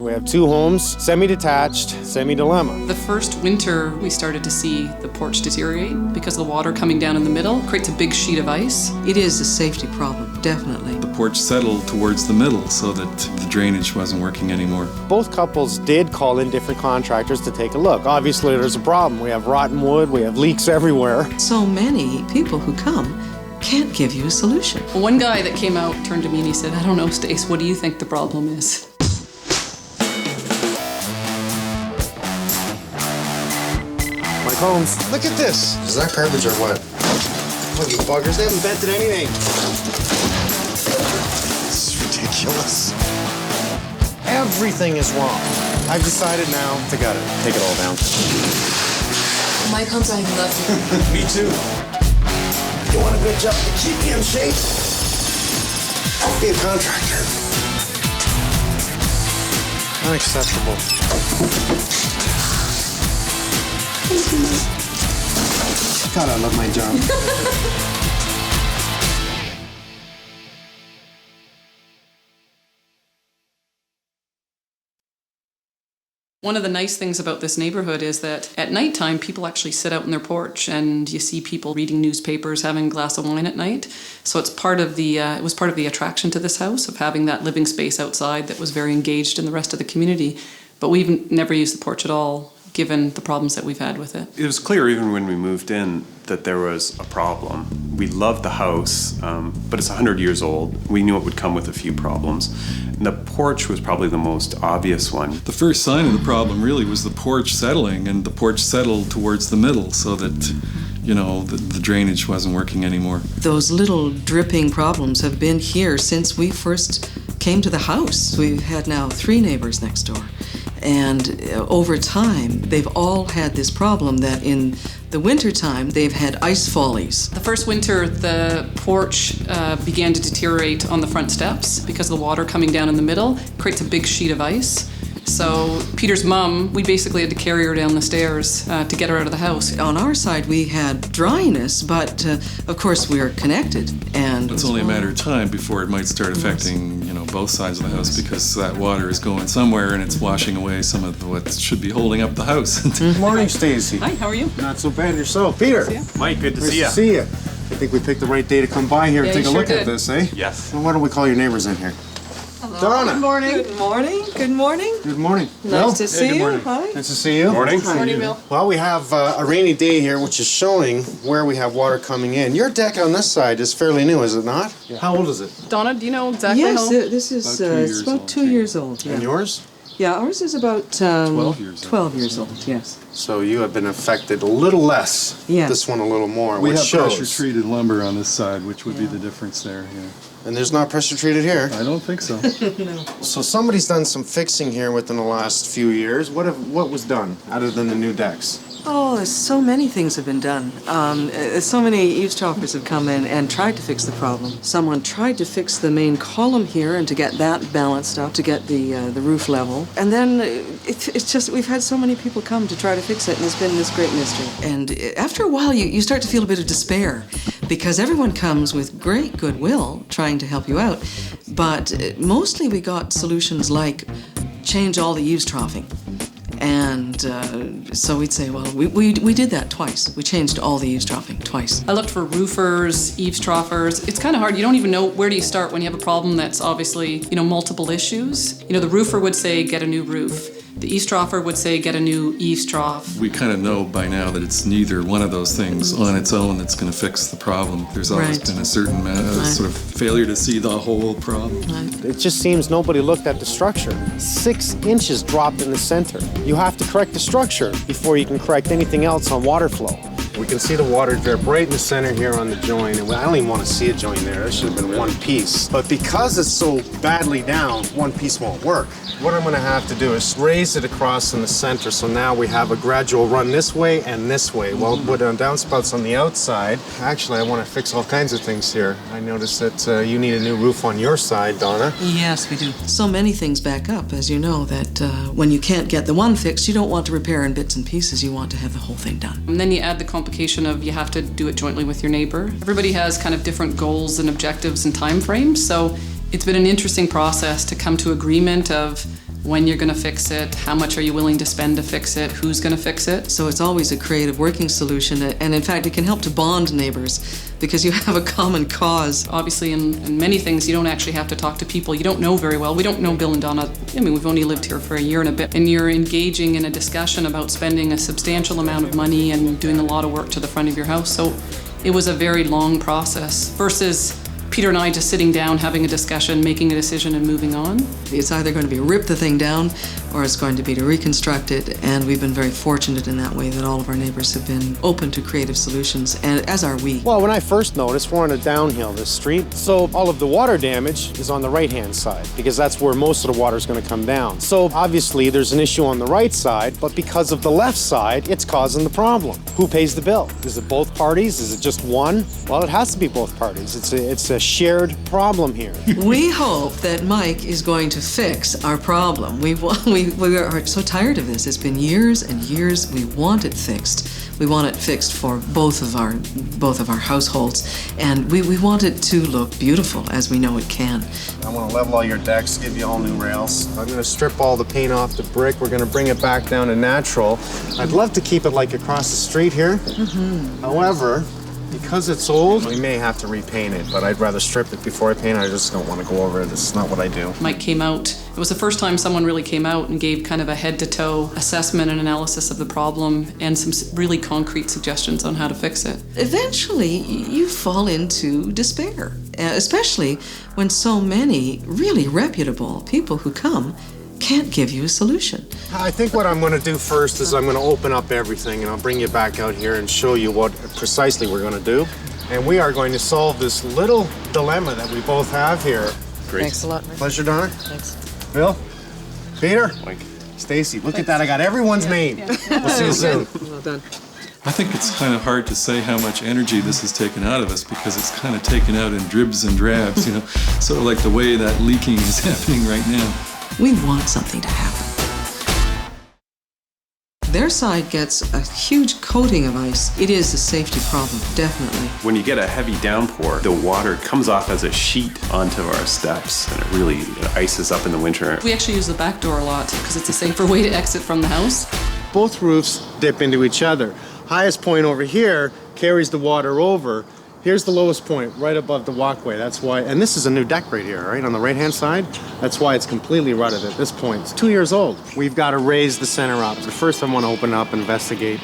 We have 2 homes, semi-detached, semi-dilemma. The first winter, we started to see the porch deteriorate because the water coming down in the middle creates a big sheet of ice. It is a safety problem, definitely. The porch settled towards the middle so that the drainage wasn't working anymore. Both couples did call in different contractors to take a look. Obviously, there's a problem. We have rotten wood, we have leaks everywhere. So many people who come can't give you a solution. One guy that came out turned to me and he said, I don't know, Stace, what do you think the problem is? Mike Holmes, look at this. Is that garbage or what? Look, you buggers, they haven't vented anything. This is ridiculous. Everything is wrong. I've decided now to gut it. Take it all down. Mike Holmes, I love you. Me too. You want a good job to keep me in shape? I'll be a contractor. Unacceptable. God, I love my job. One of the nice things about this neighborhood is that at nighttime, people actually sit out on their porch and you see people reading newspapers, having a glass of wine at night. So it's part of the, it was part of the attraction to this house, of having that living space outside that was very engaged in the rest of the community. But we've never used the porch at all, given the problems that we've had with it. It was clear even when we moved in that there was a problem. We loved the house, but it's 100 years old. We knew it would come with a few problems. And the porch was probably the most obvious one. The first sign of the problem really was the porch settling, and the porch settled towards the middle so that, you know, the drainage wasn't working anymore. Those little dripping problems have been here since we first came to the house. We've had now 3 neighbors next door. And over time, they've all had this problem that in the wintertime, they've had ice follies. The first winter, the porch began to deteriorate on the front steps because of the water coming down in the middle creates a big sheet of ice. So Peter's mom, we basically had to carry her down the stairs to get her out of the house. On our side, we had dryness, but of course we are connected. And it's only a matter of time before it might start affecting, you know, both sides of the house, because that water is going somewhere and it's washing away some of what should be holding up the house. Good morning, Stacy. Hi, how are you? Not so bad yourself. Peter. Mike, good to see you. Nice to see you. I think we picked the right day to come by here and take a look at this, eh? Yes. Well, why don't we call your neighbors in here? Hello. Donna. Good morning. Good morning. Good morning. Good morning. Nice to see you. Hi. Nice to see you. Morning. Morning, Bill. Well, we have a rainy day here, which is showing where we have water coming in. Your deck on this side is fairly new, is it not? Yeah. How old is it? Donna, do you know exactly Yes, how? this is it's about 2 years old. Yeah. And yours? Yeah, ours is about 12 years old. 12 years old, yes. So you have been affected a little less. Yes. This one a little more, We which have shows. pressure-treated lumber on this side, which would be the difference there, yeah. And there's not pressure treated here. I don't think so. So somebody's done some fixing here within the last few years. What was done other than the new decks? Oh, so many things have been done. So many eavesdroppers have come in and tried to fix the problem. Someone tried to fix the main column here and to get that balanced out, to get the roof level. And then it's just, we've had so many people come to try to fix it, and it's been this great mystery. And after a while, you start to feel a bit of despair, because everyone comes with great goodwill trying to help you out. But mostly we got solutions like change all the eaves troughing. And so we'd say, well, we did that twice. We changed all the eaves troughing twice. I looked for roofers, eaves troughers. It's kind of hard. You don't even know where do you start when you have a problem that's obviously, you know, multiple issues. You know, the roofer would say, get a new roof. The eaves trougher would say, get a new eaves trough. We kind of know by now that it's neither one of those things on its own that's going to fix the problem. There's always Right. been a certain sort of failure to see the whole problem. It just seems nobody looked at the structure. 6 inches dropped in the center. You have to correct the structure before you can correct anything else on water flow. We can see the water drip right in the center here on the joint, and I don't even want to see a joint there. It should have been one piece. But because it's so badly down, one piece won't work. What I'm going to have to do is raise it across in the center, so now we have a gradual run this way and this way. Well, with downspouts on the outside, actually I want to fix all kinds of things here. I noticed that you need a new roof on your side, Donna. Yes, we do. So many things back up, as you know, that when you can't get the one fixed, you don't want to repair in bits and pieces. You want to have the whole thing done. And then you add the complication of you have to do it jointly with your neighbor. Everybody has kind of different goals and objectives and time frames, so it's been an interesting process to come to agreement of when you're going to fix it, how much are you willing to spend to fix it, who's going to fix it. So it's always a creative working solution, and in fact, it can help to bond neighbors because you have a common cause. Obviously, in many things, you don't actually have to talk to people you don't know very well. We don't know Bill and Donna. I mean, we've only lived here for a year and a bit, and you're engaging in a discussion about spending a substantial amount of money and doing a lot of work to the front of your house. So it was a very long process versus Peter and I just sitting down, having a discussion, making a decision, and moving on. It's either going to be rip the thing down or it's going to be to reconstruct it, and we've been very fortunate in that way that all of our neighbors have been open to creative solutions, and as are we. Well, when I first noticed, we're on a downhill, this street, so all of the water damage is on the right-hand side because that's where most of the water is going to come down. So obviously there's an issue on the right side, but because of the left side, it's causing the problem. Who pays the bill? Is it both parties? Is it just one? Well, it has to be both parties. It's a shared problem here. We hope that Mike is going to fix our problem. We are so tired of this. It's been years and years. We want it fixed. We want it fixed for both of our households, and we want it to look beautiful as we know it can. I want to level all your decks, give you all new rails. I'm going to strip all the paint off the brick. We're going to bring it back down to natural. I'd love to keep it like across the street here. However, because it's old, we may have to repaint it, but I'd rather strip it before I paint it. I just don't want to go over it. This is not what I do. Mike came out. It was the first time someone really came out and gave kind of a head-to-toe assessment and analysis of the problem and some really concrete suggestions on how to fix it. Eventually, you fall into despair, especially when so many really reputable people who come can't give you a solution. I think what I'm going to do first is I'm going to open up everything and I'll bring you back out here and show you what precisely we're going to do. And we are going to solve this little dilemma that we both have here. Great. Thanks a lot, Mike. Pleasure, Donna. Thanks. Bill? Peter? Mike. Stacy, look at that. I got everyone's name. We'll see you soon. Well done. I think it's kind of hard to say how much energy this has taken out of us because it's kind of taken out in dribs and drabs, you know, sort of like the way that leaking is happening right now. We want something to happen. Their side gets a huge coating of ice. It is a safety problem, definitely. When you get a heavy downpour, the water comes off as a sheet onto our steps, and it really ices up in the winter. We actually use the back door a lot because it's a safer way to exit from the house. Both roofs dip into each other. Highest point over here carries the water over. Here's the lowest point, right above the walkway. That's why, and this is a new deck right here, right, on the right-hand side. That's why it's completely rutted at this point. It's 2 years old. We've got to raise the center up. So first I want to open up and investigate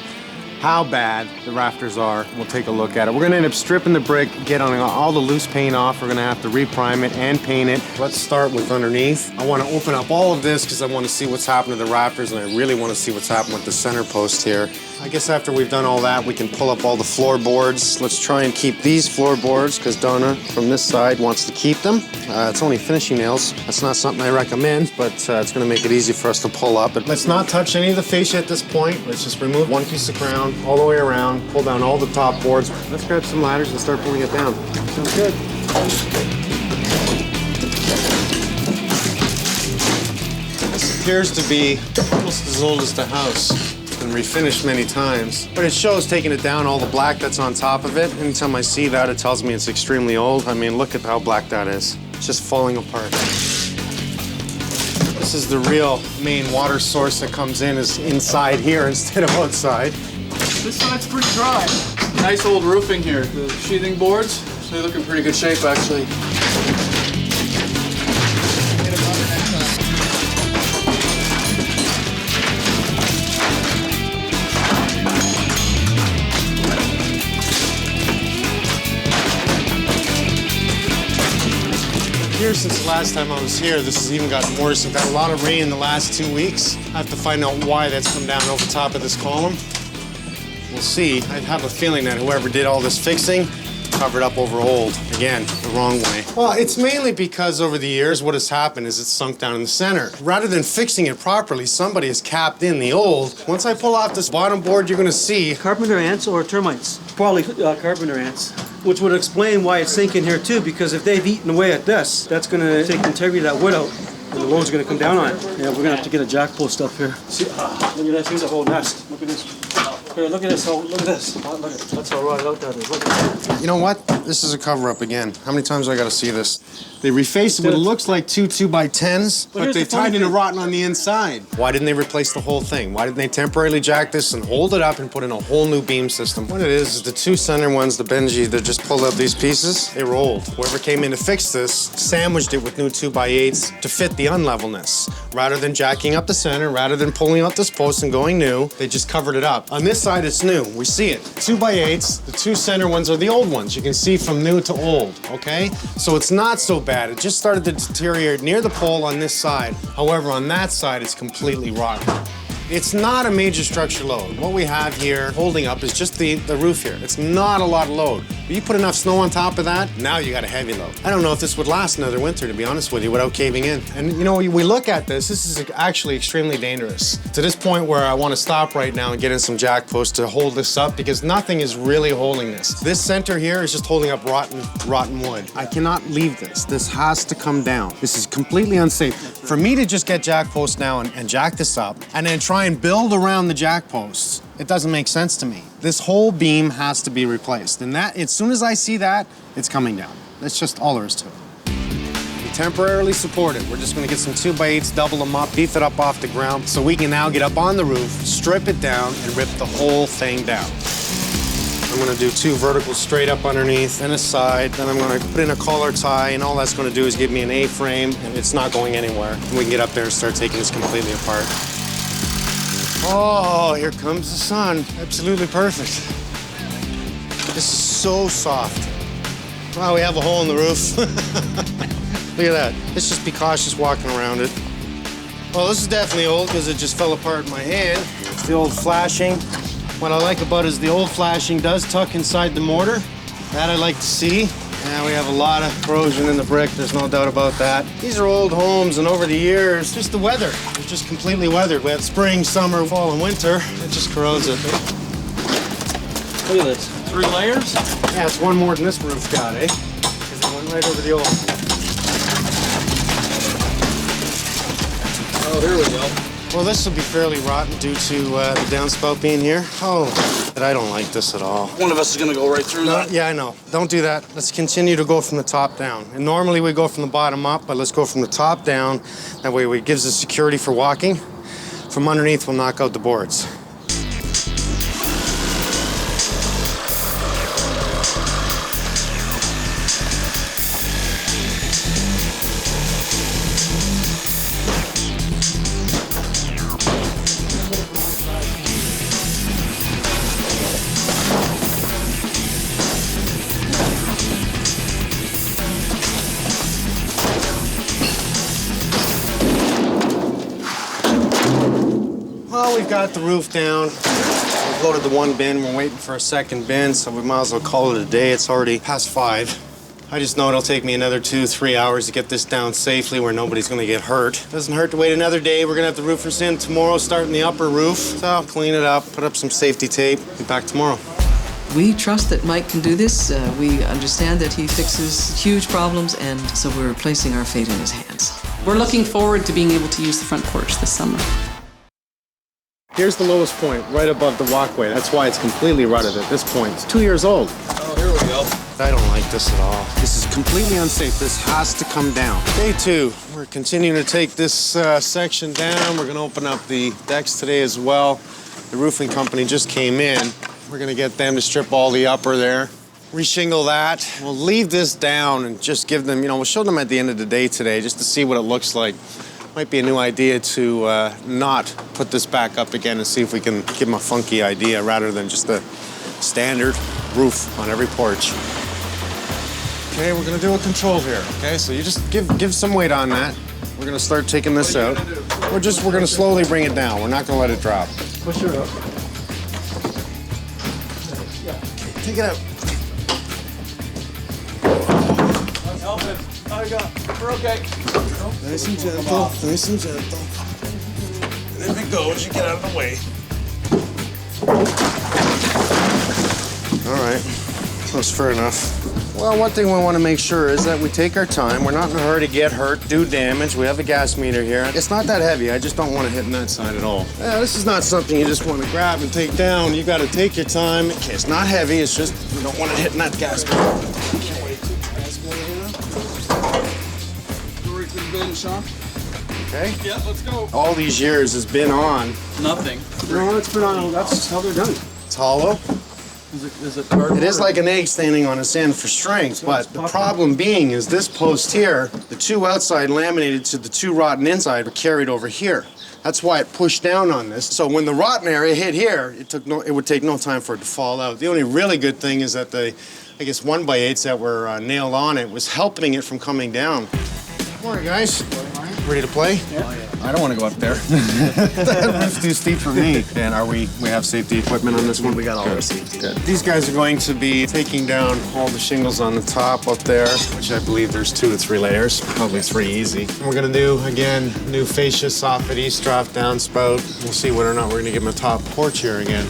how bad the rafters are. We'll take a look at it. We're going to end up stripping the brick, getting all the loose paint off. We're going to have to reprime it and paint it. Let's start with underneath. I want to open up all of this because I want to see what's happened to the rafters, and I really want to see what's happened with the center post here. I guess after we've done all that, we can pull up all the floorboards. Let's try and keep these floorboards because Donna from this side wants to keep them. It's only finishing nails. That's not something I recommend, but it's going to make it easy for us to pull up. But let's not touch any of the fascia at this point. Let's just remove one piece of crown all the way around, pull down all the top boards. Let's grab some ladders and start pulling it down. Sounds good. This appears to be almost as old as the house. It's been refinished many times, but it shows taking it down, all the black that's on top of it. Anytime I see that, it tells me it's extremely old. I mean, look at how black that is. It's just falling apart. This is the real main water source that comes in is inside here instead of outside. This side's pretty dry. Nice old roofing here. The sheathing boards, they look in pretty good shape actually. Here since the last time I was here, this has even gotten worse. We've had a lot of rain in the last 2 weeks. I have to find out why that's come down over top of this column. We'll see. I have a feeling that whoever did all this fixing covered up over old. Again, the wrong way. Well, it's mainly because over the years what has happened is it's sunk down in the center. Rather than fixing it properly, somebody has capped in the old. Once I pull off this bottom board, you're gonna see Carpenter ants or termites? Probably carpenter ants, which would explain why it's sinking here too, because if they've eaten away at this, that's gonna take the integrity of that wood out, and the load's gonna come down on it. Yeah, we're gonna have to get a jack post up here. See, look at this, here's a whole nest. Look at this. Here, look at this, look at this. Look at it. That's how rotted out that is. Look at that. You know what? This is a cover-up again. How many times do I gotta see this? They refaced what looks like two 2x10s, but they tied in a rotten on the inside. Why didn't they replace the whole thing? Why didn't they temporarily jack this and hold it up and put in a whole new beam system? What it is the two center ones, the Benji, that just pulled out these pieces, they rolled. Whoever came in to fix this sandwiched it with new 2x8s to fit the unlevelness. Rather than jacking up the center, rather than pulling out this post and going new, they just covered it up. On this side, it's new. We see it. 2x8s, the two center ones are the old ones. You can see from new to old, okay? So it's not so bad. It just started to deteriorate near the pole on this side. However, on that side, it's completely rotten. It's not a major structure load. What we have here holding up is just the roof here. It's not a lot of load. But you put enough snow on top of that, now you got a heavy load. I don't know if this would last another winter, to be honest with you, without caving in. And you know, we look at this is actually extremely dangerous. To this point where I want to stop right now and get in some jack posts to hold this up because nothing is really holding this. This center here is just holding up rotten wood. I cannot leave this. This has to come down. This is completely unsafe. For me to just get jack posts now and jack this up and then try and build around the jack posts, it doesn't make sense to me. This whole beam has to be replaced. And that, as soon as I see that, it's coming down. That's just all there is to it. We temporarily support it. We're just gonna get some 2x8s, double them up, beef it up off the ground, so we can now get up on the roof, strip it down, and rip the whole thing down. I'm gonna do two verticals straight up underneath and a side. Then I'm gonna put in a collar tie, and all that's gonna do is give me an A-frame, and it's not going anywhere. And we can get up there and start taking this completely apart. Oh, here comes the sun. Absolutely perfect. This is so soft. Wow, we have a hole in the roof. Look at that. Let's just be cautious walking around it. Well, this is definitely old because it just fell apart in my hand. It's the old flashing. What I like about it is the old flashing does tuck inside the mortar. That I like to see. Yeah, we have a lot of corrosion in the brick, there's no doubt about that. These are old homes, and over the years, just the weather. It's just completely weathered. We have spring, summer, fall, and winter. It just corrodes it. Look at this. 3 layers? Yeah, it's one more than this roof got, eh? Because it went right over the old. Oh, here we go. Well, this will be fairly rotten due to the downspout being here. Oh, but I don't like this at all. One of us is gonna go right through that. Yeah, I know. Don't do that. Let's continue to go from the top down. And normally we go from the bottom up, but let's go from the top down. That way it gives us security for walking. From underneath, we'll knock out the boards. Well, we've got the roof down. We've loaded the one bin. We're waiting for a second bin, so we might as well call it a day. It's already past 5. I just know it'll take me another 2-3 hours to get this down safely where nobody's gonna get hurt. Doesn't hurt to wait another day. We're gonna have the roofers in tomorrow, starting the upper roof. So I'll clean it up, put up some safety tape, be back tomorrow. We trust that Mike can do this. We understand that he fixes huge problems, and so we're placing our fate in his hands. We're looking forward to being able to use the front porch this summer. Here's the lowest point, right above the walkway. That's why it's completely rutted at this point. It's 2 years old. Oh, here we go. I don't like this at all. This is completely unsafe. This has to come down. Day 2, we're continuing to take this section down. We're gonna open up the decks today as well. The roofing company just came in. We're gonna get them to strip all the upper there, re-shingle that. We'll leave this down and just give them, we'll show them at the end of the day today just to see what it looks like. Might be a new idea to not put this back up again and see if we can give them a funky idea rather than just a standard roof on every porch. Okay, we're gonna do a control here, okay? So you just give some weight on that. We're gonna start taking this out. We're gonna slowly bring it down. We're not gonna let it drop. Push it up. Take it out. Help it. We're okay. Nice and gentle, nice and gentle. And if it goes, you get out of the way. All right, that's fair enough. Well, one thing we want to make sure is that we take our time. We're not in a hurry to get hurt, do damage. We have a gas meter here. It's not that heavy. I just don't want to hit on that side at all. Yeah, this is not something you just want to grab and take down. You got to take your time. Okay, it's not heavy. It's just you don't want to hit on that gas meter. Can't wait. Gas meter here. in, Sean? Okay. Yeah, let's go. All these years has been on. Nothing. No, it's been on. That's how they're done. It's hollow. Is it cardboard? It is like an egg standing on its end for strength, but the problem being is this post here, the two outside laminated to the two rotten inside were carried over here. That's why it pushed down on this. So when the rotten area hit here, it would take no time for it to fall out. The only really good thing is that the, I guess, 1x8s that were nailed on it was helping it from coming down. Morning, guys. Ready to play? Yeah. I don't want to go up there. That roof's too steep for me. And we have safety equipment on this one? We got all our safety. Good. These guys are going to be taking down all the shingles on the top up there, which I believe there's 2 to 3 layers, probably 3 easy. And we're gonna do, again, new fascia, soffit, east trough, downspout. We'll see whether or not we're gonna give them a top porch here again.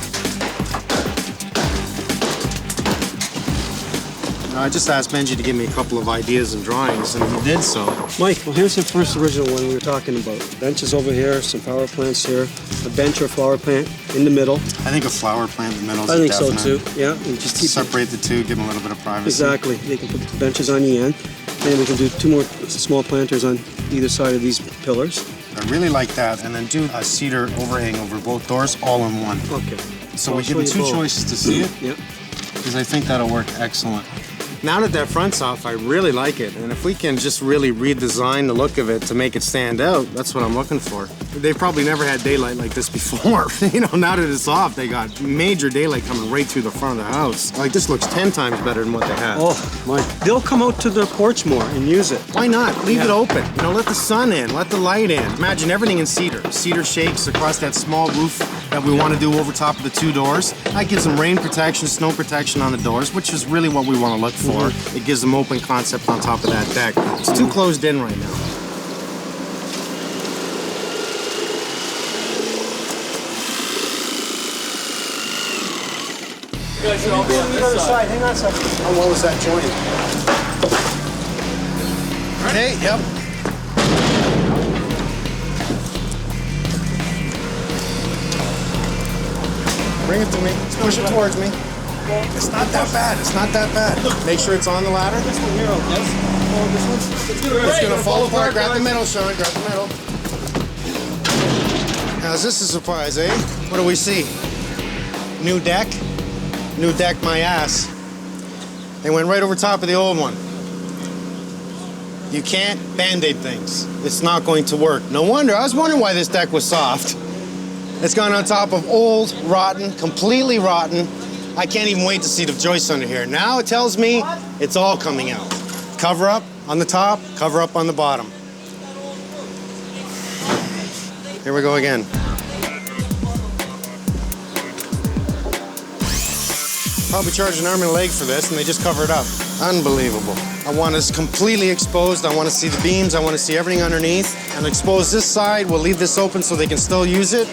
I just asked Benji to give me a couple of ideas and drawings, and he did so. Mike, well, here's the first original one we were talking about. Benches over here, some power plants here, a bench or flower plant in the middle. I think a flower plant in the middle is I think definite. so too. Yeah, and just keep Separate the two, give them a little bit of privacy. Exactly. They can put the benches on the end, and we can do 2 more small planters on either side of these pillars. I really like that, and then do a cedar overhang over both doors, all in one. Okay. So I'll we give show them you 2 both. choices to see it, Yep. because I think that'll work excellent. Now that front's off, I really like it, and if we can just really redesign the look of it to make it stand out, that's what I'm looking for. They've probably never had daylight like this before. You know, now that it's off, they got major daylight coming right through the front of the house. Like, this looks 10 times better than what they have. Oh, my. They'll come out to their porch more and use it. Why not? Leave it open. You know, let the sun in, let the light in. Imagine everything in cedar. Cedar shakes across that small roof that we want to do over top of the 2 doors. That gives them rain protection, snow protection on the doors, which is really what we want to look for. It gives them open concept on top of that deck. It's too closed in right now. You guys should all be on The this other side. side, hang on a second. How well is that joint? Okay, yep. Bring it to me. Push it towards me. It's not that bad. It's not that bad. Make sure it's on the ladder. This one here, yes. Oh, this one? Let's do it. It's gonna fall apart. Grab the middle, Sean. Grab the middle. Now, is this a surprise, eh? What do we see? New deck? New deck, my ass. They went right over top of the old one. You can't Band-Aid things. It's not going to work. No wonder. I was wondering why this deck was soft. It's gone on top of old, rotten, completely rotten. I can't even wait to see the joists under here. Now it tells me it's all coming out. Cover up on the top, cover up on the bottom. Here we go again. Probably charge an arm and a leg for this, and they just cover it up. Unbelievable. I want this completely exposed. I want to see the beams. I want to see everything underneath. And expose this side. We'll leave this open so they can still use it.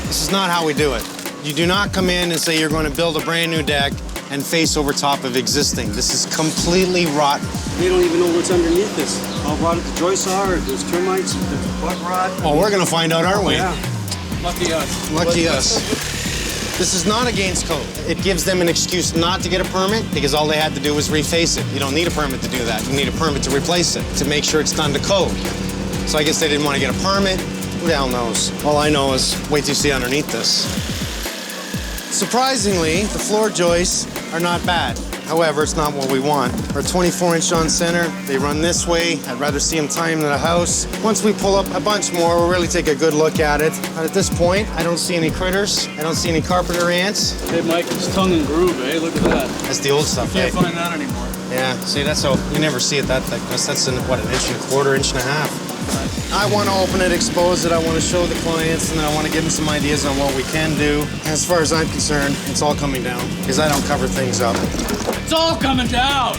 This is not how we do it. You do not come in and say you're going to build a brand new deck and face over top of existing. This is completely rotten. They don't even know what's underneath this. How rotted the joists are, if there's termites, if there's butt rot. Well, we're going to find out, aren't we? Yeah. Lucky us. Lucky us. This is not against code. It gives them an excuse not to get a permit because all they had to do was reface it. You don't need a permit to do that. You need a permit to replace it, to make sure it's done to code. So I guess they didn't want to get a permit. Who the hell knows? All I know is wait till you see underneath this. Surprisingly, the floor joists are not bad. However, it's not what we want. Our 24-inch on center, they run this way. I'd rather see them tie them to the house. Once we pull up a bunch more, we'll really take a good look at it. But at this point, I don't see any critters. I don't see any carpenter ants. Hey, Mike, it's tongue and groove, eh? Look at that. That's the old stuff, Can't eh? find that anymore. Yeah, see, that's so, you never see it that thickness. That's what, an inch and a quarter, inch and a half. I want to open it, expose it, I want to show the clients, and then I want to give them some ideas on what we can do. As far as I'm concerned, it's all coming down, because I don't cover things up. It's all coming down!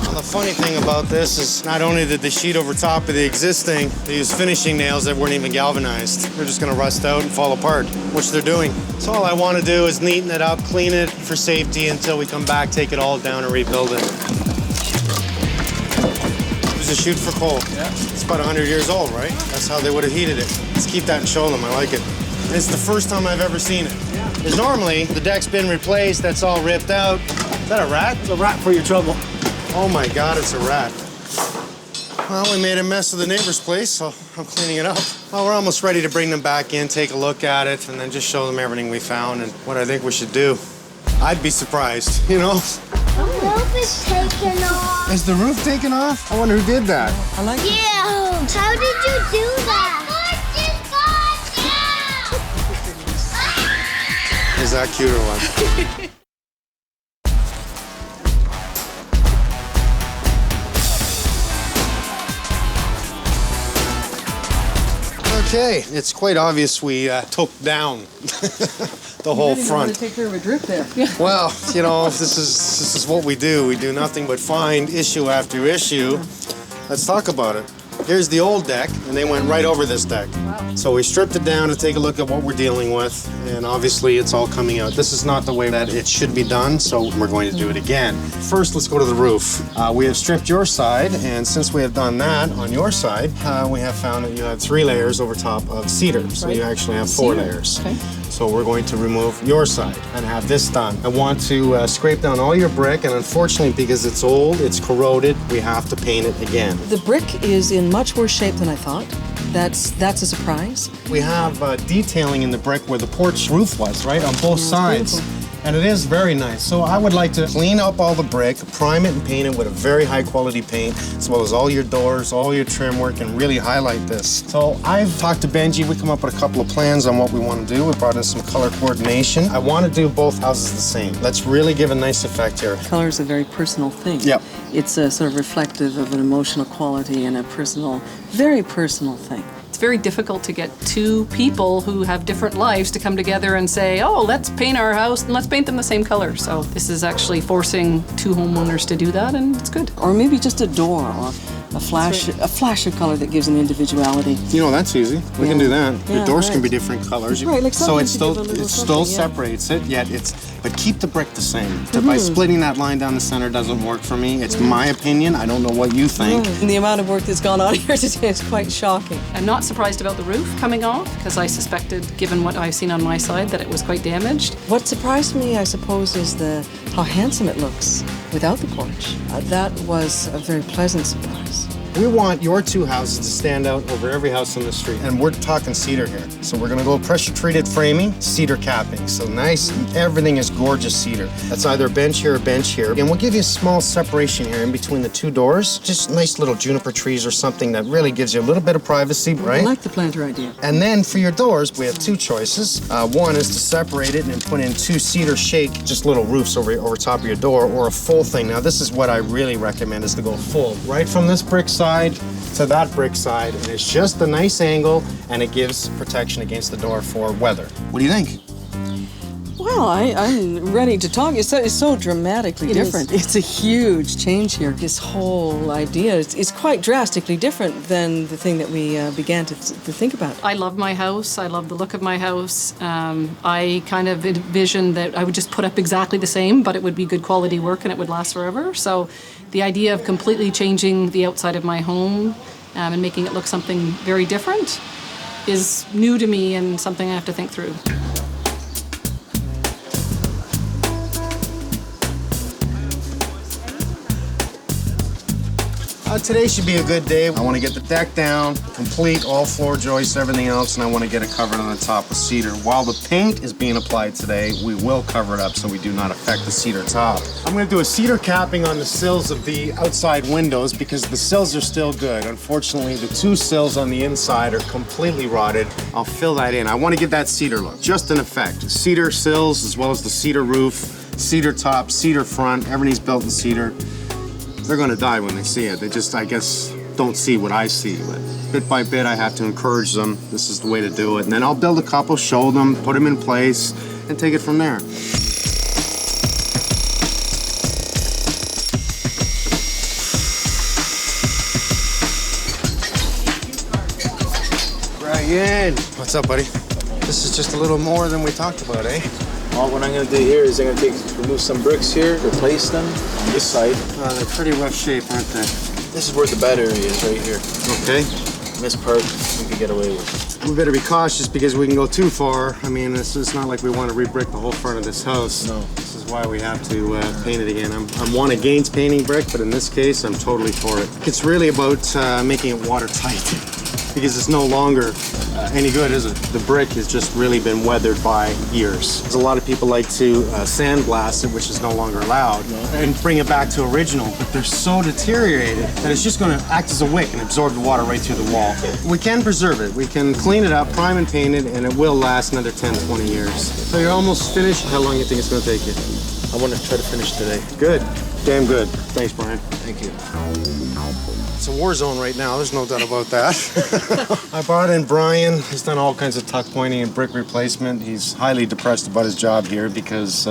Well, the funny thing about this is not only did they sheet over top of the existing, they used finishing nails that weren't even galvanized. They're just going to rust out and fall apart, which they're doing. So all I want to do is neaten it up, clean it for safety until we come back, take it all down and rebuild it. It was a chute for coal. Yeah. It's about 100 years old, right? That's how they would have heated it. Let's keep that and show them. I like it. And it's the first time I've ever seen it. Because normally the deck's been replaced, that's all ripped out. Is that a rat? It's a rat for your trouble. Oh my God, it's a rat. Well, we made a mess of the neighbor's place, so I'm cleaning it up. Well, we're almost ready to bring them back in, take a look at it, and then just show them everything we found and what I think we should do. I'd be surprised, you know? The roof is taken off. Is the roof taken off? I wonder who did that. I like it. Yeah. How did you do that? Is that cute or what? Okay, it's quite obvious we took down the whole front. Want to take care of a drip there. Well, you know, this is what we do. We do nothing but find issue after issue. Let's talk about it. Here's the old deck, and they went right over this deck. Wow. So we stripped it down to take a look at what we're dealing with, and obviously it's all coming out. This is not the way that it should be done, so we're going to do it again. First, let's go to the roof. We have stripped your side, and since we have done that on your side, we have found that you have 3 layers over top of cedar. So you actually have 4 layers. Okay. So we're going to remove your side and have this done. I want to scrape down all your brick, and unfortunately, because it's old, it's corroded, we have to paint it again. The brick is in much worse shape than I thought. That's a surprise. We have detailing in the brick where the porch roof was, right, on both sides. Beautiful. And it is very nice. So I would like to clean up all the brick, prime it and paint it with a very high quality paint, as well as all your doors, all your trim work, and really highlight this. So I've talked to Benji. We come up with a couple of plans on what we want to do. We brought in some color coordination. I want to do both houses the same. Let's really give a nice effect here. Color is a very personal thing. Yep. It's sort of reflective of an emotional quality and a personal, very personal thing. It's very difficult to get 2 people who have different lives to come together and say, oh, let's paint our house and let's paint them the same color. So this is actually forcing 2 homeowners to do that, and it's good. Or maybe just a door or a flash of color that gives an individuality. You know, that's easy. We can do that. Your doors can be different colors. Right, like so it still separates it, yet but keep the brick the same. By splitting that line down the center doesn't work for me. It's my opinion. I don't know what you think. And the amount of work that's gone on here today is quite shocking. I'm not surprised about the roof coming off, because I suspected, given what I've seen on my side, that it was quite damaged. What surprised me, I suppose, is how handsome it looks without the porch. That was a very pleasant surprise. We want your 2 houses to stand out over every house on the street. And we're talking cedar here. So we're gonna go pressure-treated framing, cedar capping. So nice, everything is gorgeous cedar. That's either a bench here or bench here. And we'll give you a small separation here in between the 2 doors. Just nice little juniper trees or something that really gives you a little bit of privacy, right? I like the planter idea. And then for your doors, we have 2 choices. One is to separate it and put in 2 cedar shake, just little roofs over top of your door, or a full thing. Now this is what I really recommend, is to go full. Right from this brick side to that brick side, and it's just a nice angle, and it gives protection against the door for weather. What do you think? Well, I'm ready to talk. It's so dramatically different. It's a huge change here. This whole idea is quite drastically different than the thing that we began to think about. I love my house. I love the look of my house. I kind of envisioned that I would just put up exactly the same, but it would be good quality work and it would last forever. So the idea of completely changing the outside of my home and making it look something very different is new to me and something I have to think through. Today should be a good day. I want to get the deck down, complete all floor joists, everything else, and I want to get it covered on the top with cedar. While the paint is being applied today, we will cover it up so we do not affect the cedar top. I'm going to do a cedar capping on the sills of the outside windows because the sills are still good. Unfortunately, the 2 sills on the inside are completely rotted. I'll fill that in. I want to give that cedar look, just an effect. Cedar sills as well as the cedar roof, cedar top, cedar front, everything's built in cedar. They're gonna die when they see it. They just, I guess, don't see what I see. But bit by bit, I have to encourage them. This is the way to do it. And then I'll build a couple, show them, put them in place, and take it from there. Brian! What's up, buddy? This is just a little more than we talked about, eh? Well, what I'm going to do here is I'm going to remove some bricks here, replace them on this side. They're pretty rough shape, aren't they? This is where the bad area is, right here. Okay. this part we could get away with. We better be cautious because we can go too far. I mean, it's not like we want to re-brick the whole front of this house. No. This is why we have to paint it again. I'm one against painting brick, but in this case, I'm totally for it. It's really about making it watertight because it's no longer any good, is it? The brick has just really been weathered by years. There's a lot of people like to sandblast it, which is no longer allowed, and bring it back to original, but they're so deteriorated that it's just going to act as a wick and absorb the water right through the wall. We can preserve it. We can clean it up, prime and paint it, and it will last another 10, 20 years. So you're almost finished. How long do you think it's going to take you? I want to try to finish today. Good. Damn good. Thanks, Brian. Thank you. It's a war zone right now, there's no doubt about that. I brought in Brian. He's done all kinds of tuck pointing and brick replacement. He's highly depressed about his job here because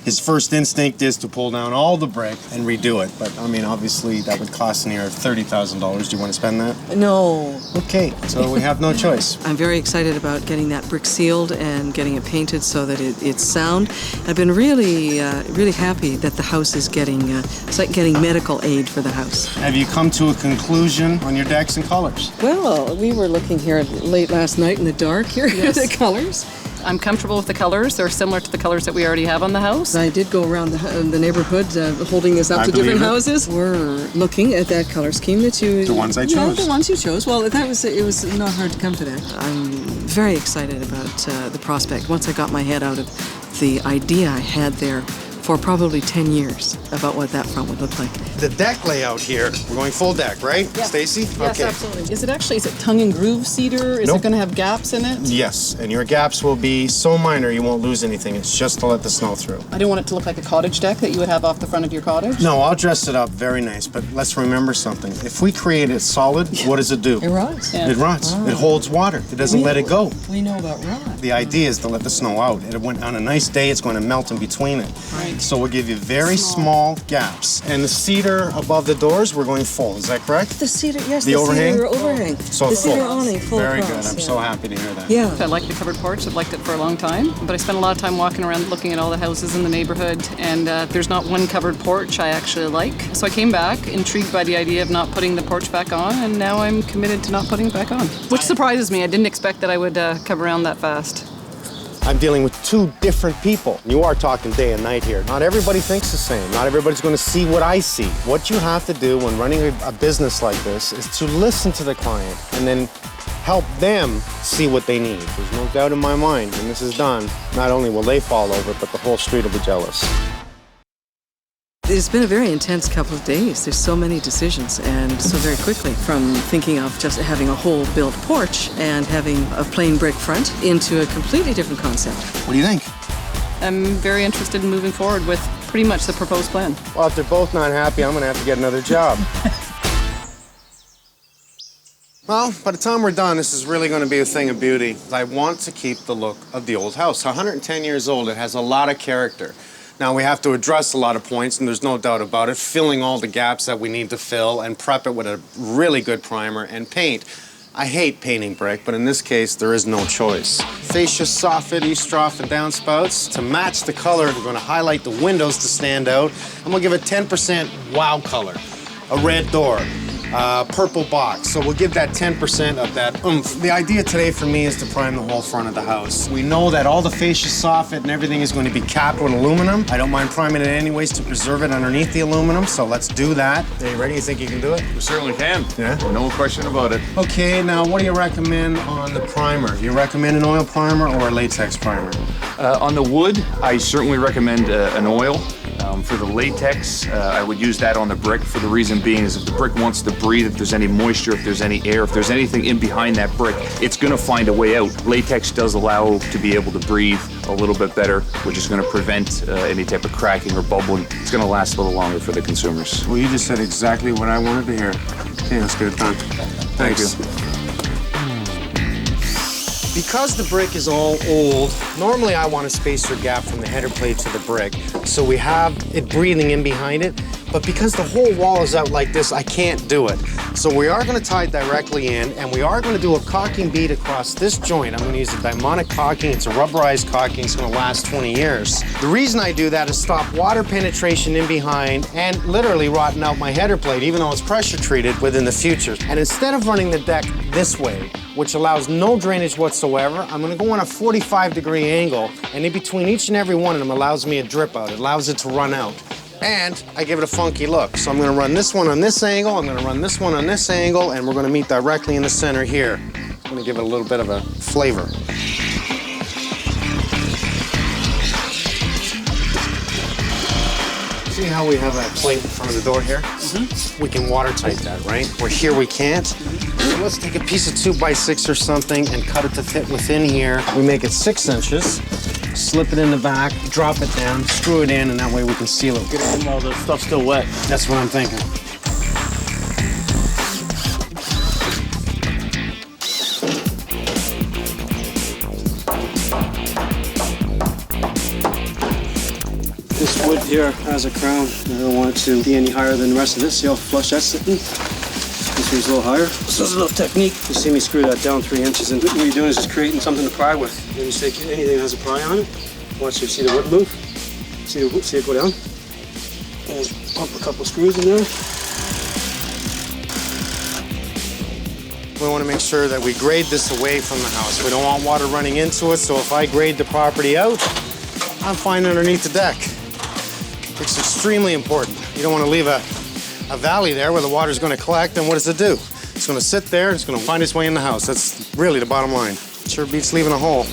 his first instinct is to pull down all the brick and redo it. But, I mean, obviously, that would cost near $30,000. Do you want to spend that? No. Okay, so we have no choice. I'm very excited about getting that brick sealed and getting it painted so that it's sound. I've been really happy that the house is getting, it's like getting medical aid for the house. Have you come to a conclusion on your decks and colors? Well, we were looking here late last night in the dark here at the colors. I'm comfortable with the colors. They're similar to the colors that we already have on the house. I did go around the neighborhood holding this up to different houses. We're looking at that color scheme that you... The ones I chose. Yeah, the ones you chose. Well, it was not hard to come to that. I'm very excited about the prospect. Once I got my head out of the idea I had there for probably 10 years about what that front would look like. The deck layout here, we're going full deck, right, Yeah. Stacy? Yes, absolutely. Is it tongue and groove cedar? Is Nope. it going to have gaps in it? Yes, and your gaps will be so minor you won't lose anything. It's just to let the snow through. I don't want it to look like a cottage deck that you would have off the front of your cottage. No, I'll dress it up very nice, but let's remember something. If we create it solid, what does it do? It rots. Yeah. It rots. It holds water. It doesn't let it go. We know about rot. The idea is to let the snow out. On a nice day, it's going to melt in between it. Right. So we'll give you very small gaps. And the cedar above the doors, we're going full. Is that correct? The cedar, yes, The overhang? cedar overhang. So the full. cedar awning, full Very across, good. I'm yeah. so happy to hear that. Yeah. I like the covered porch. I've liked it for a long time, but I spent a lot of time walking around looking at all the houses in the neighborhood, and there's not one covered porch I actually like. So I came back, intrigued by the idea of not putting the porch back on, and now I'm committed to not putting it back on. Which surprises me. I didn't expect that I would come around that fast. I'm dealing with two different people. You are talking day and night here. Not everybody thinks the same. Not everybody's going to see what I see. What you have to do when running a business like this is to listen to the client and then help them see what they need. There's no doubt in my mind when this is done, not only will they fall over, but the whole street will be jealous. It's been a very intense couple of days. There's so many decisions, and so very quickly, from thinking of just having a whole built porch and having a plain brick front into a completely different concept. What do you think? I'm very interested in moving forward with pretty much the proposed plan. Well, if they're both not happy, I'm going to have to get another job. Well, by the time we're done, this is really going to be a thing of beauty. I want to keep the look of the old house. 110 years old, it has a lot of character. Now, we have to address a lot of points, and there's no doubt about it, filling all the gaps that we need to fill and prep it with a really good primer and paint. I hate painting brick, but in this case, there is no choice. Fascia, soffit, eaves, trough, and downspouts. To match the color, we're going to highlight the windows to stand out, and we'll give it 10% wow color. A red door. Purple box, so we'll give that 10% of that oomph. The idea today for me is to prime the whole front of the house. We know that all the fascia soffit and everything is going to be capped with aluminum. I don't mind priming it anyways to preserve it underneath the aluminum, so let's do that. Are you ready? You think you can do it? We certainly can. Yeah? No question about it. Okay, now what do you recommend on the primer? You recommend an oil primer or a latex primer? On the wood, I certainly recommend an oil. For the latex, I would use that on the brick for the reason being is if the brick wants to breathe, if there's any moisture, if there's any air, if there's anything in behind that brick, it's going to find a way out. Latex does allow to be able to breathe a little bit better, which is going to prevent any type of cracking or bubbling. It's going to last a little longer for the consumers. Well, you just said exactly what I wanted to hear. Okay, let's get it done. Thanks. Thank you. Because the brick is all old, normally I want a spacer gap from the header plate to the brick, so we have it breathing in behind it, but because the whole wall is out like this, I can't do it. So we are going to tie it directly in, and we are going to do a caulking bead across this joint. I'm going to use a Dimonic caulking. It's a rubberized caulking. It's going to last 20 years. The reason I do that is stop water penetration in behind and literally rotting out my header plate, even though it's pressure treated, within the future. And instead of running the deck this way, which allows no drainage whatsoever, I'm going to go on a 45-degree angle, and in between each and every one of them allows me a drip out. It allows it to run out. And I give it a funky look. So I'm going to run this one on this angle, I'm going to run this one on this angle, and we're going to meet directly in the center here. I'm going to give it a little bit of a flavor. See how we have a plate in front of the door here? Mm-hmm. We can watertight that, right? Where here we can't. So let's take a piece of 2x6 or something and cut it to fit within here. We make it 6 inches, slip it in the back, drop it down, screw it in, and that way we can seal it. Get it in while the stuff's still wet. That's what I'm thinking. This wood here has a crown. I don't want it to be any higher than the rest of this. See how flush that's sitting? This one's a little higher. So there's a little technique. You see me screw that down 3 inches, and what you're doing is just creating something to pry with. And you take anything that has a pry on it. Watch you see the wood move. See it go down. And just pump a couple screws in there. We want to make sure that we grade this away from the house. We don't want water running into it, so if I grade the property out, I'm fine underneath the deck. It's extremely important. You don't want to leave a valley there where the water's going to collect, and what does it do? It's going to sit there, and it's going to find its way in the house. That's really the bottom line. It sure beats leaving a hole.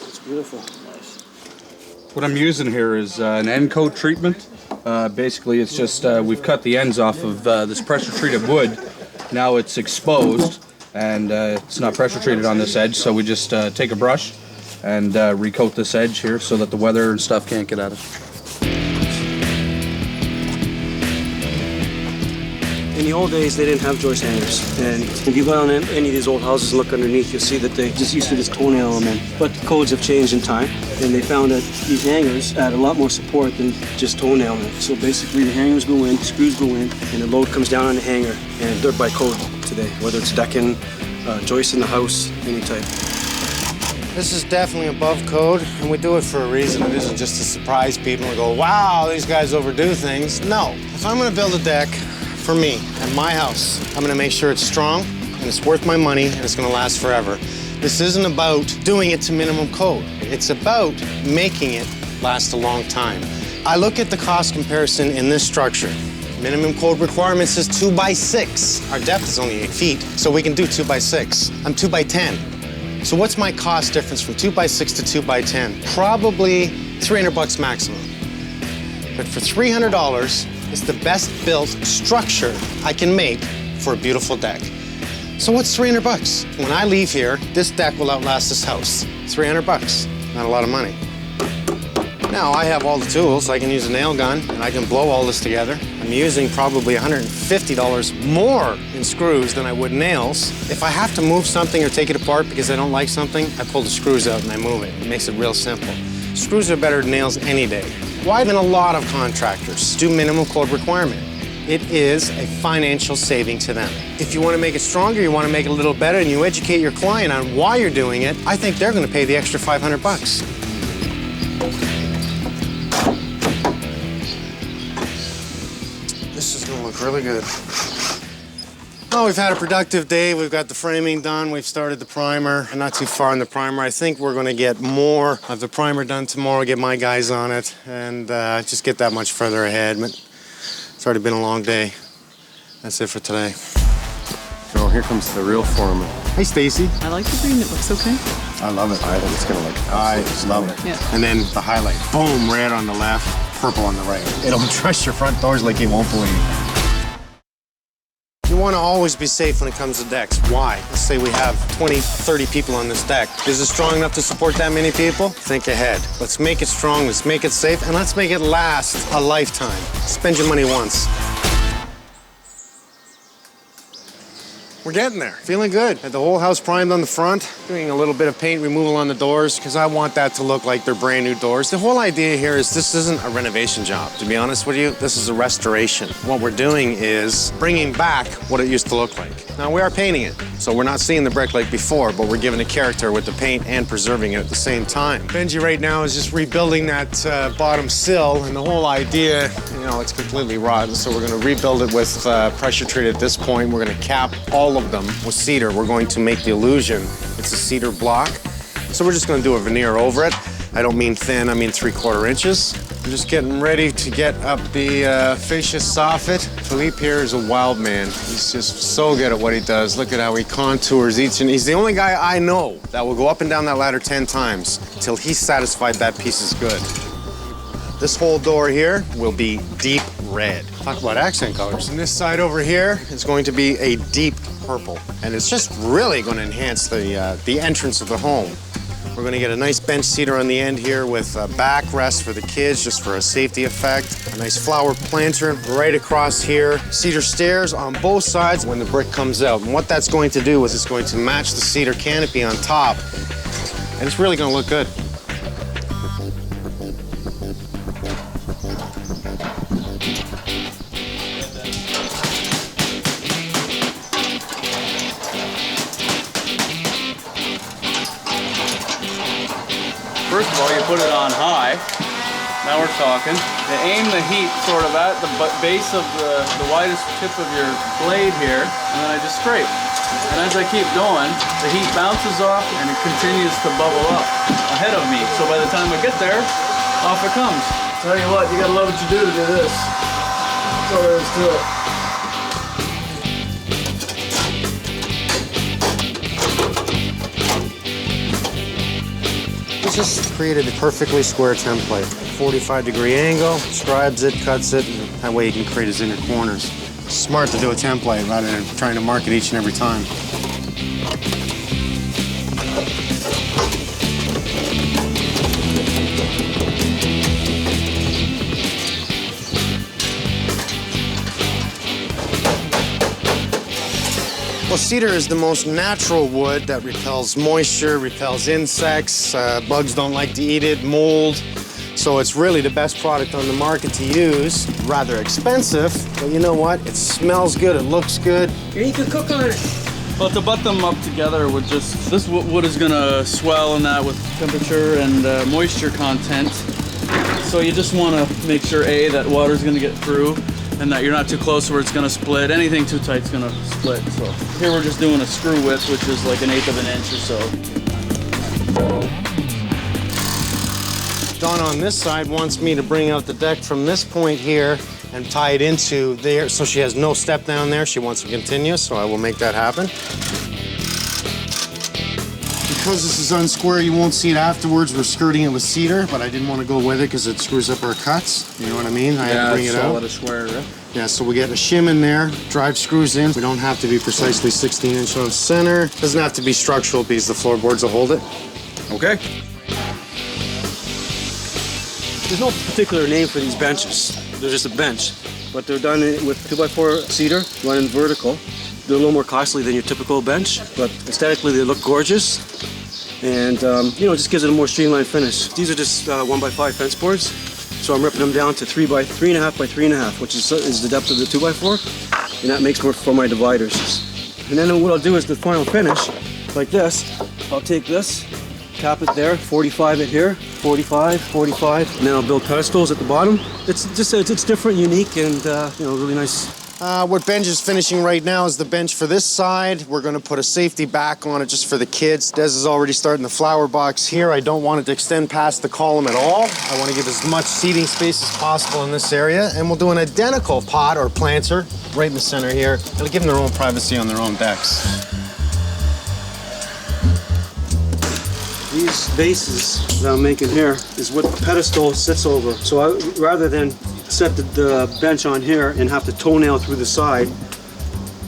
It's beautiful. Nice. What I'm using here is an end coat treatment. Basically, it's just we've cut the ends off of this pressure-treated wood. Now it's exposed, and it's not pressure-treated on this edge, so we just take a brush and recoat this edge here so that the weather and stuff can't get at it. In the old days, they didn't have joist hangers. And if you go down in any of these old houses and look underneath, you'll see that they just used to this toenail element. But the codes have changed in time, and they found that these hangers add a lot more support than just toenailing. So basically, the hangers go in, screws go in, and the load comes down on the hanger. And they're by code today, whether it's decking, joist in the house, any type. This is definitely above code, and we do it for a reason. It isn't just to surprise people and go, wow, these guys overdo things. No. If I'm going to build a deck for me and my house, I'm going to make sure it's strong and it's worth my money and it's going to last forever. This isn't about doing it to minimum code. It's about making it last a long time. I look at the cost comparison in this structure. Minimum code requirements is 2x6. Our depth is only 8 feet, so we can do 2x6. I'm 2x10. So what's my cost difference from 2x6 to 2x10? Probably $300 maximum. But for $300, it's the best built structure I can make for a beautiful deck. So what's $300? When I leave here, this deck will outlast this house. $300, not a lot of money. Now I have all the tools. I can use a nail gun and I can blow all this together. I'm using probably $150 more in screws than I would nails. If I have to move something or take it apart because I don't like something, I pull the screws out and I move it. It makes it real simple. Screws are better than nails any day. Why then a lot of contractors do minimum code requirement? It is a financial saving to them. If you want to make it stronger, you want to make it a little better, and you educate your client on why you're doing it, I think they're going to pay the extra $500. This is going to look really good. Well, we've had a productive day. We've got the framing done. We've started the primer. Not too far in the primer. I think we're going to get more of the primer done tomorrow, get my guys on it, and just get that much further ahead. But it's already been a long day. That's it for today. Oh, here comes the real foreman. Hey, Stacy. I like the green. It looks okay. I love it. I think it's going to look I love it. Yeah. And then the highlight. Boom, red on the left, purple on the right. It'll dress your front doors like you won't believe. You want to always be safe when it comes to decks. Why? Let's say we have 20, 30 people on this deck. Is it strong enough to support that many people? Think ahead. Let's make it strong, let's make it safe, and let's make it last a lifetime. Spend your money once. We're getting there. Feeling good. Had the whole house primed on the front. Doing a little bit of paint removal on the doors because I want that to look like they're brand new doors. The whole idea here is this isn't a renovation job. To be honest with you, this is a restoration. What we're doing is bringing back what it used to look like. Now, we are painting it, so we're not seeing the brick like before, but we're giving it character with the paint and preserving it at the same time. Benji right now is just rebuilding that bottom sill, and the whole idea, you know, it's completely rotten, so we're going to rebuild it with pressure treat at this point. We're going to cap all of them with cedar. We're going to make the illusion it's a cedar block. So we're just going to do a veneer over it. I don't mean thin, I mean 3/4 inches. I'm just getting ready to get up the fascia soffit. Philippe here is a wild man. He's just so good at what he does. Look at how he contours each, and he's the only guy I know that will go up and down that ladder 10 times until he's satisfied that piece is good. This whole door here will be deep red. Talk about accent colors. And this side over here is going to be a deep purple. And it's just really going to enhance the entrance of the home. We're going to get a nice bench cedar on the end here with a backrest for the kids, just for a safety effect. A nice flower planter right across here. Cedar stairs on both sides when the brick comes out. And what that's going to do is it's going to match the cedar canopy on top. And it's really going to look good. First of all, you put it on high. Now we're talking. You aim the heat sort of at the base of the widest tip of your blade here, and then I just scrape. And as I keep going, the heat bounces off and it continues to bubble up ahead of me. So by the time I get there, off it comes. Tell you what, you gotta love what you do to do this. That's all there is to it. Just created a perfectly square template. 45-degree angle, scribes it, cuts it, and that way you can create his inner corners. Smart to do a template rather than trying to mark it each and every time. Well, cedar is the most natural wood that repels moisture, repels insects, bugs don't like to eat it, mold. So it's really the best product on the market to use. Rather expensive, but you know what? It smells good, it looks good. You can cook on it. Well, to butt them up together with just, this wood is gonna swell in that with temperature and moisture content. So you just wanna make sure, A, that water's gonna get through, and that you're not too close where it's gonna split. Anything too tight's gonna split. So here we're just doing a screw width, which is like 1/8 of an inch or so. Donna on this side wants me to bring out the deck from this point here and tie it into there so she has no step down there. She wants to continue, so I will make that happen. Because this is unsquare, you won't see it afterwards. We're skirting it with cedar, but I didn't want to go with it because it screws up our cuts. You know what I mean? I had to bring it out. Solid square, right? Yeah, so we get a shim in there, drive screws in. We don't have to be precisely 16-inch on center. Doesn't have to be structural because the floorboards will hold it. Okay. There's no particular name for these benches. They're just a bench. But they're done with 2x4 cedar, running vertical. They're a little more costly than your typical bench, but aesthetically they look gorgeous. And, you know, it just gives it a more streamlined finish. These are just 1x5 fence boards. So I'm ripping them down to 3x3.5 by 3.5, which is the depth of the 2x4. And that makes more for my dividers. And then what I'll do is the final finish, like this. I'll take this, cap it there, 45 it here, 45, 45. And then I'll build pedestals at the bottom. It's just, it's different, unique, and, you know, really nice. What Benj is finishing right now is the bench for this side. We're going to put a safety back on it just for the kids. Des is already starting the flower box here. I don't want it to extend past the column at all. I want to give as much seating space as possible in this area. And we'll do an identical pot or planter right in the center here. It'll give them their own privacy on their own decks. These bases that I'm making here is what the pedestal sits over. So rather than set the bench on here and have to toenail through the side,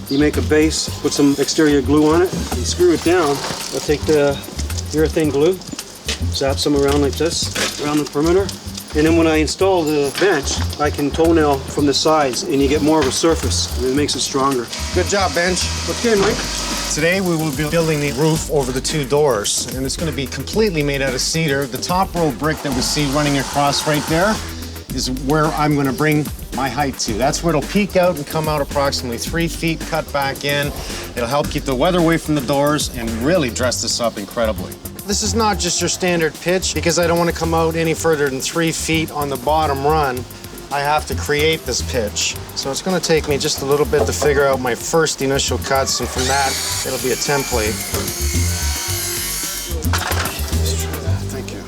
you make a base, put some exterior glue on it, and screw it down. I'll take the urethane glue, zap some around like this, around the perimeter, And then when I install the bench, I can toenail from the sides and you get more of a surface. And it makes it stronger. Good job, Bench. Okay, Mike. Today we will be building the roof over the 2 doors, and it's going to be completely made out of cedar. The top row brick that we see running across right there is where I'm going to bring my height to. That's where it'll peak out and come out approximately 3 feet, cut back in. It'll help keep the weather away from the doors and really dress this up incredibly. This is not just your standard pitch because I don't want to come out any further than 3 feet on the bottom run. I have to create this pitch. So it's going to take me just a little bit to figure out my first initial cuts, and from that, it'll be a template. Thank you.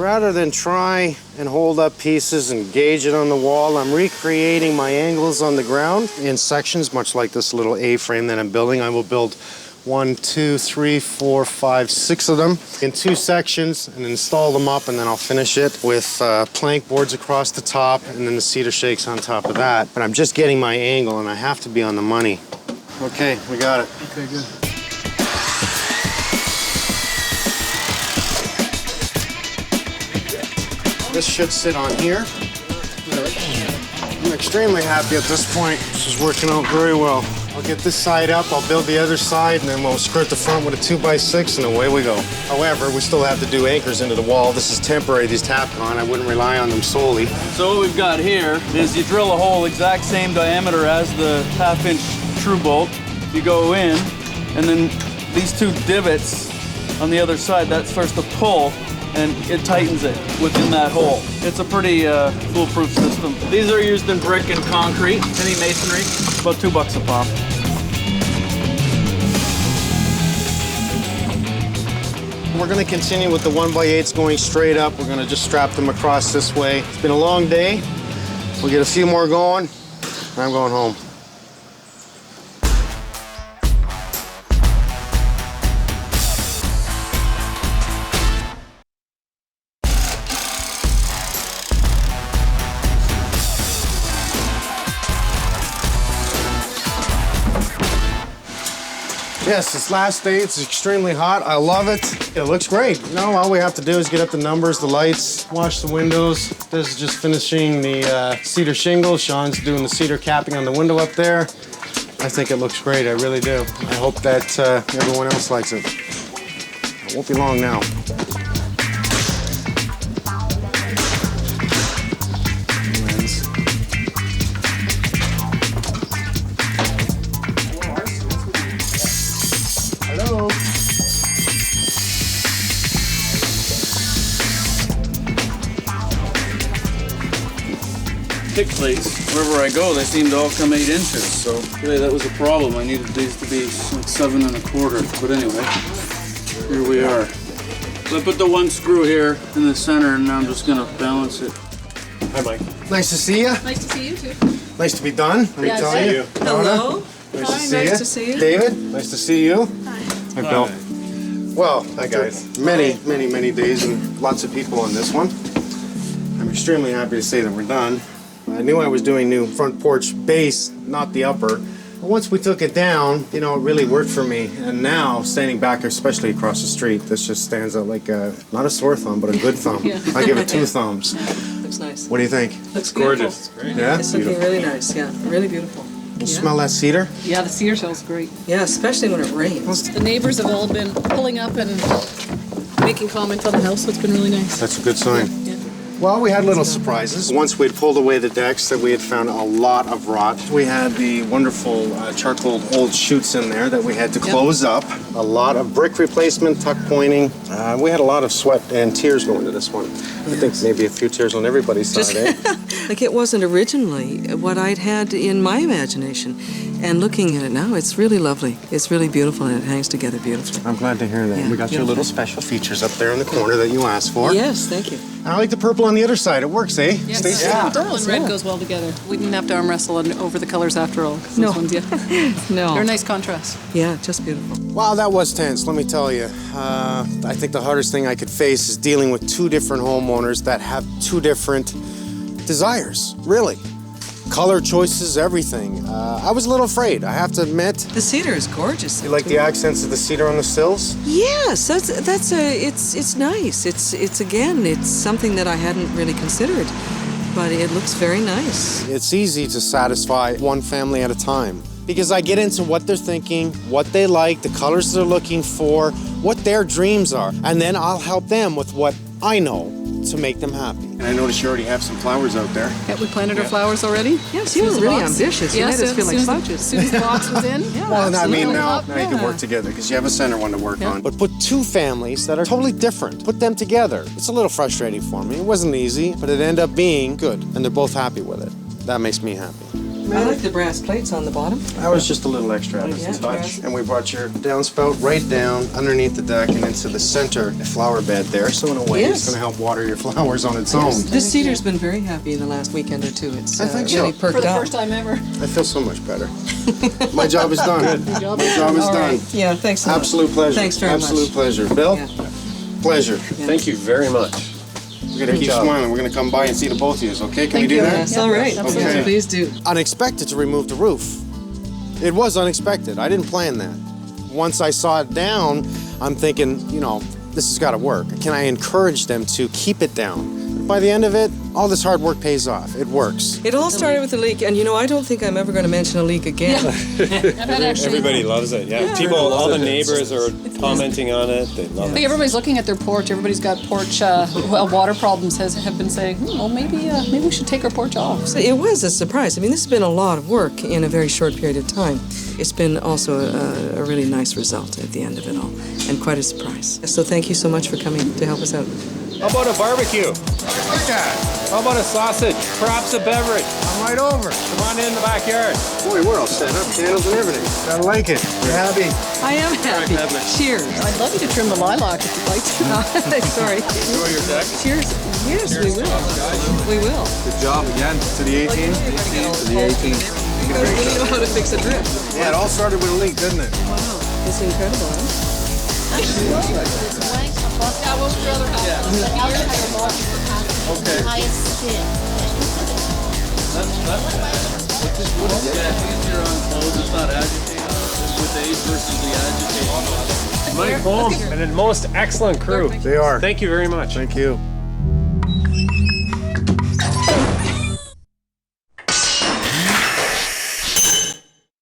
Rather than try and hold up pieces and gauge it on the wall, I'm recreating my angles on the ground in sections, much like this little A-frame that I'm building. I will build 1, 2, 3, 4, 5, 6 of them in 2 sections and install them up, and then I'll finish it with plank boards across the top and then the cedar shakes on top of that. But I'm just getting my angle and I have to be on the money. Okay, we got it. Okay, good. This should sit on here. I'm extremely happy at this point. This is working out very well. I'll get this side up, I'll build the other side, and then we'll skirt the front with a 2x6, and away we go. However, we still have to do anchors into the wall. This is temporary, these Tapcon. I wouldn't rely on them solely. So what we've got here is you drill a hole exact same diameter as the 1/2-inch true bolt. You go in, and then these 2 divots on the other side, that starts to pull, and it tightens it within that hole. It's a pretty foolproof system. These are used in brick and concrete, any masonry, about $2 a pop. We're gonna continue with the 1x8s going straight up. We're gonna just strap them across this way. It's been a long day. We'll get a few more going, and I'm going home. Yes, it's last day. It's extremely hot. I love it. It looks great. You know, all we have to do is get up the numbers, the lights, wash the windows. This is just finishing the cedar shingles. Sean's doing the cedar capping on the window up there. I think it looks great. I really do. I hope that everyone else likes it. It won't be long now. Thick plates, wherever I go, they seem to all come 8 inches. So today that was a problem. I needed these to be like 7 1/4. But anyway, here we are. So I put the 1 screw here in the center, and now I'm just gonna balance it. Hi, Mike. Nice to see you. Nice to see you too. Nice to be done. Let me tell you. Hello. Nice Hi, to see nice you. to see you. David, nice to see you. Hi, Bill. Well, Hi, guys. Many days and lots of people on this one. I'm extremely happy to say that we're done. I knew I was doing new front porch base, not the upper. But once we took it down, you know, it really worked for me. And now, standing back, especially across the street, this just stands out like not a sore thumb, but a good thumb. Yeah. I give it 2 thumbs. Looks nice. What do you think? Looks Gorgeous. beautiful. Yeah? It's looking really nice, yeah. Really beautiful. You smell that cedar? Yeah, the cedar smells great. Yeah, especially when it rains. The neighbors have all been pulling up and making comments on the house, so it's been really nice. That's a good sign. Yeah. Well, we had little surprises. Once we'd pulled away the decks, that we had found a lot of rot. We had the wonderful charcoal old chutes in there that we had to close up. A lot of brick replacement, tuck pointing. We had a lot of sweat and tears going to this one. I think maybe a few tears on everybody's side, eh? Like it wasn't originally what I'd had in my imagination. And looking at it now, it's really lovely. It's really beautiful, and it hangs together beautifully. I'm glad to hear that. Yeah, We got your beautiful. little special features up there in the corner that you asked for. Yes, thank you. I like the purple on the other side. It works, eh? Yes, Stacy? purple and red goes well together. We didn't have to arm wrestle over the colors after all. 'Cause No. Those ones, yeah. No. They're a nice contrast. Yeah, just beautiful. Wow, that was tense, let me tell you. I think the hardest thing I could face is dealing with 2 different homeowners that have 2 different desires, really. color choices, everything. I was a little afraid, I have to admit. The cedar is gorgeous. You like the accents of the cedar on the sills? Yes, it's nice. It's something that I hadn't really considered, but it looks very nice. It's easy to satisfy one family at a time because I get into what they're thinking, what they like, the colors they're looking for, what their dreams are, and then I'll help them with what I know to make them happy. And I noticed you already have some flowers out there. Yeah, we planted our flowers already. Yes, you were really ambitious. You made us feel like slouches. As soon as the box was in. Yeah, Well, I mean, now absolutely. you can work together because you have a center one to work on. But put two families that are totally different, put them together. It's a little frustrating for me. It wasn't easy, but it ended up being good, and they're both happy with it. That makes me happy. I like the brass plates on the bottom. That was just a little extra touch. And we brought your downspout right down underneath the deck and into the center flower bed there. So in a way, it's going to help water your flowers on its own. This cedar's been very happy in the last weekend or two. It's I think really so. perked For the up. first time ever. I feel so much better. My job is done. My job is All done. right. Yeah, thanks a lot. Absolute pleasure. Thanks very much. Absolute pleasure. Bill, pleasure. Thank you very much. We're going to keep smiling. We're going to come by and see the both of you, okay? Can we do that? Yes, all right. Okay. Please do. Unexpected to remove the roof. It was unexpected. I didn't plan that. Once I saw it down, I'm thinking, you know, this has got to work. Can I encourage them to keep it down? By the end of it, all this hard work pays off. It works. It all started with a leak, and you know, I don't think I'm ever going to mention a leak again. Everybody loves it. Yeah, people, all the neighbors are commenting on it. They love I it. think everybody's looking at their porch. Everybody's got porch water problems. Have been saying, well, maybe we should take our porch off. So it was a surprise. I mean, this has been a lot of work in a very short period of time. It's been also a really nice result at the end of it all, and quite a surprise. So thank you so much for coming to help us out. How about a barbecue? Like that. How about a sausage? Perhaps a beverage? I'm right over. Come on in the backyard. Boy, we're all set up. Candles and everything. I like it. You're happy? I am happy. Cheers. I'd love you to trim the lilac if you'd like to. Sorry. Enjoy your deck. Cheers. Yes, we will. We will. Good job again. To the 18? To the 18. We know how to fix a drip. Yeah, it all started with a leak, didn't it? Wow. It's incredible, huh? Yeah, what would you rather have? Okay. Mike Holmes and a most excellent crew. They are. Thank you very much. Thank you.